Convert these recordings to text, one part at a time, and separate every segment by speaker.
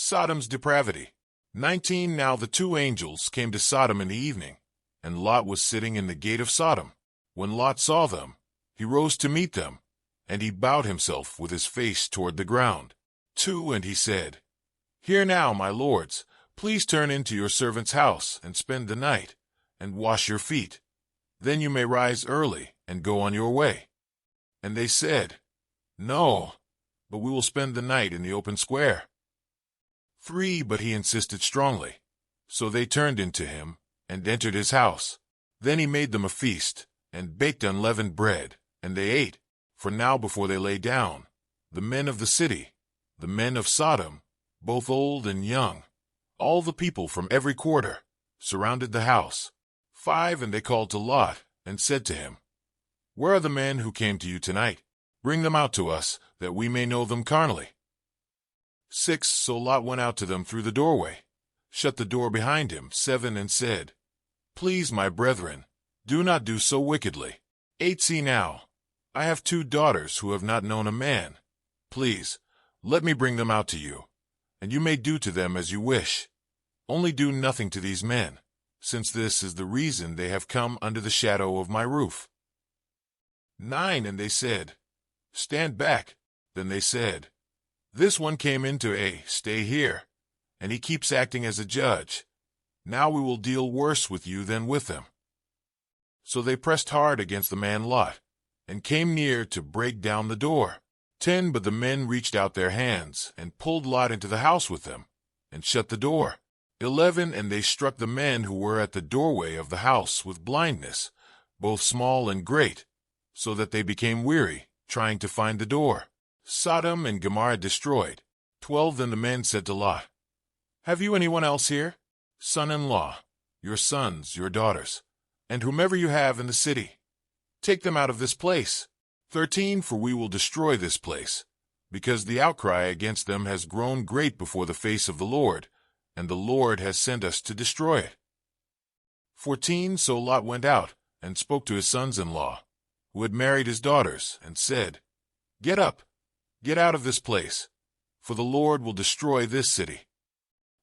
Speaker 1: Sodom's depravity. 19 Now the two angels came to Sodom in the evening, and Lot was sitting in the gate of Sodom. When Lot saw them, he rose to meet them, and he bowed himself with his face toward the ground. 2 And he said, Hear now, my lords, please turn into your servant's house and spend the night, and wash your feet. Then you may rise early and go on your way. And they said, No, but we will spend the night in the open square. 3 But he insisted strongly. So they turned into him and entered his house. Then he made them a feast, and baked unleavened bread, and they ate. For now before they lay down, the men of the city, the men of Sodom, both old and young, all the people from every quarter, surrounded the house. 5 And they called to Lot, and said to him, Where are the men who came to you tonight? Bring them out to us, that we may know them carnally. 6 So Lot went out to them through the doorway, shut the door behind him. 7 And said, Please, my brethren, do not do so wickedly. 8 See now, I have 2 daughters who have not known a man. Please, let me bring them out to you, and you may do to them as you wish. Only do nothing to these men, since this is the reason they have come under the shadow of my roof. 9 And they said, Stand back. Then they said, This one came in to stay here, and he keeps acting as a judge. Now we will deal worse with you than with him. So they pressed hard against the man Lot, and came near to break down the door. 10 But the men reached out their hands, and pulled Lot into the house with them, and shut the door. 11 And they struck the men who were at the doorway of the house with blindness, both small and great, so that they became weary, trying to find the door. Sodom and Gomorrah destroyed. 12 Then the men said to Lot, Have you anyone else here? Son-in-law, your sons, your daughters, and whomever you have in the city. Take them out of this place. 13 For we will destroy this place, because the outcry against them has grown great before the face of the Lord, and the Lord has sent us to destroy it. 14 So Lot went out, and spoke to his sons-in-law, who had married his daughters, and said, Get up, get out of this place, for the Lord will destroy this city.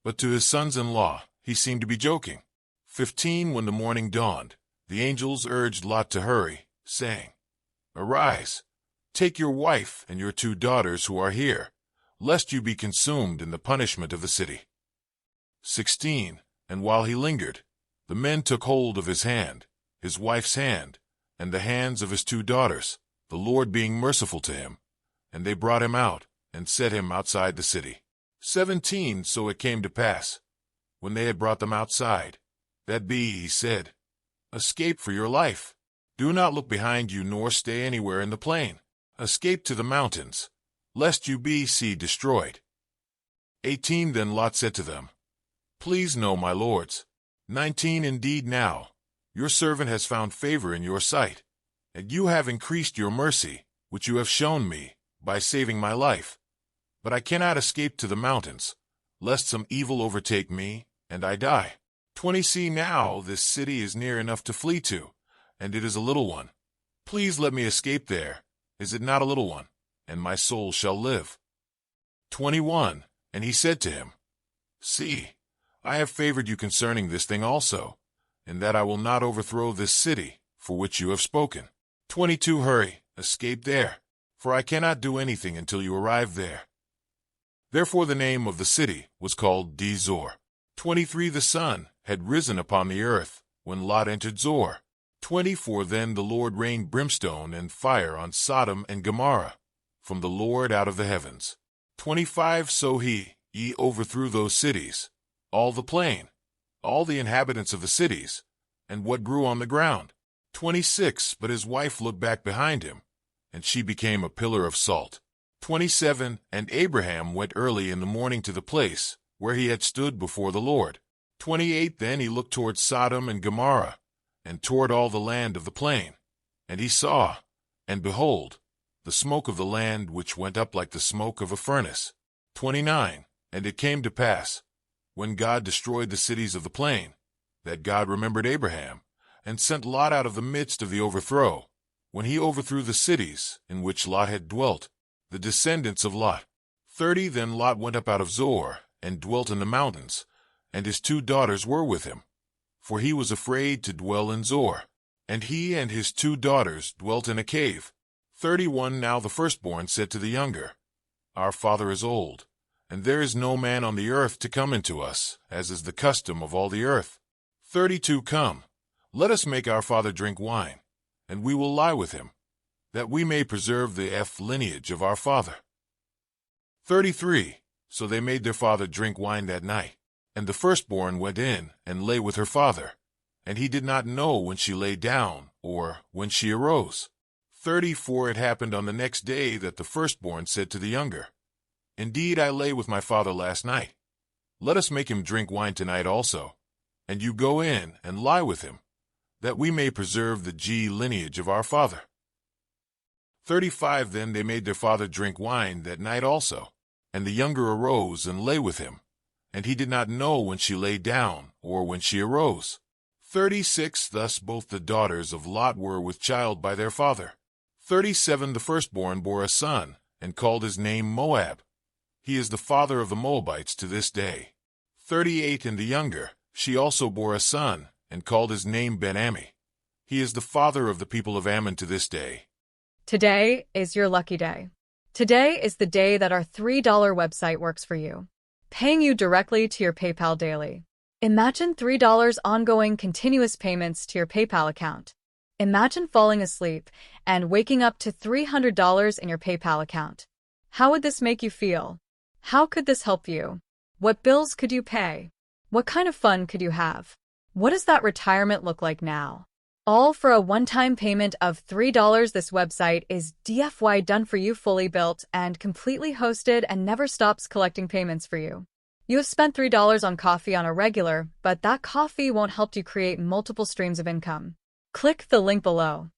Speaker 1: But to his sons-in-law he seemed to be joking. 15 When the morning dawned, the angels urged Lot to hurry, saying, Arise, take your wife and your 2 daughters who are here, lest you be consumed in the punishment of the city. 16 And while he lingered, the men took hold of his hand, his wife's hand, and the hands of his 2 daughters, the Lord being merciful to him, and they brought him out, and set him outside the city. 17 So it came to pass, when they had brought them outside, that he said, Escape for your life. Do not look behind you, nor stay anywhere in the plain. Escape to the mountains, lest you be destroyed. 18 Then Lot said to them, Please know, my lords. 19 Indeed now, your servant has found favor in your sight, and you have increased your mercy, which you have shown me, by saving my life. But I cannot escape to the mountains, lest some evil overtake me, and I die. 20 See now, this city is near enough to flee to, and it is a little one. Please let me escape there. Is it not a little one? And my soul shall live. 21 And he said to him, See, I have favored you concerning this thing also, in that I will not overthrow this city, for which you have spoken. 22 Hurry, escape there, for I cannot do anything until you arrive there. Therefore the name of the city was called Zor. 23 The sun had risen upon the earth, when Lot entered Zor. 24 Then the Lord rained brimstone and fire on Sodom and Gomorrah, from the Lord out of the heavens. 25 So he overthrew those cities, all the plain, all the inhabitants of the cities, and what grew on the ground. 26 But his wife looked back behind him, and she became a pillar of salt. 27 And Abraham went early in the morning to the place where he had stood before the Lord. 28 Then he looked toward Sodom and Gomorrah, and toward all the land of the plain. And he saw, and behold, the smoke of the land which went up like the smoke of a furnace. 29 And it came to pass, when God destroyed the cities of the plain, that God remembered Abraham, and sent Lot out of the midst of the overthrow, when he overthrew the cities in which Lot had dwelt, the descendants of Lot. 30 Then Lot went up out of Zor, and dwelt in the mountains, and his 2 daughters were with him. For he was afraid to dwell in Zor. And he and his 2 daughters dwelt in a cave. 31 Now the firstborn said to the younger, Our father is old, and there is no man on the earth to come into us, as is the custom of all the earth. 32 Come, let us make our father drink wine, and we will lie with him, that we may preserve the lineage of our father. 33 So they made their father drink wine that night, and the firstborn went in and lay with her father, and he did not know when she lay down or when she arose. 34 It happened on the next day that the firstborn said to the younger, Indeed, I lay with my father last night. Let us make him drink wine tonight also, and you go in and lie with him, that we may preserve the lineage of our father. 35 Then they made their father drink wine that night also, and the younger arose and lay with him, and he did not know when she lay down or when she arose. 36 Thus both the daughters of Lot were with child by their father. 37 The firstborn bore a son, and called his name Moab. He is the father of the Moabites to this day. 38 And the younger, she also bore a son, and called his name Ben-Ammi. He is the father of the people of Ammon to this day.
Speaker 2: Today is your lucky day. Today is the day that our $3 website works for you, paying you directly to your PayPal daily. Imagine $3 ongoing continuous payments to your PayPal account. Imagine falling asleep and waking up to $300 in your PayPal account. How would this make you feel? How could this help you? What bills could you pay? What kind of fun could you have? What does that retirement look like now? All for a one-time payment of $3. This website is DFY done for you, fully built and completely hosted, and never stops collecting payments for you. You have spent $3 on coffee on a regular, but that coffee won't help you create multiple streams of income. Click the link below.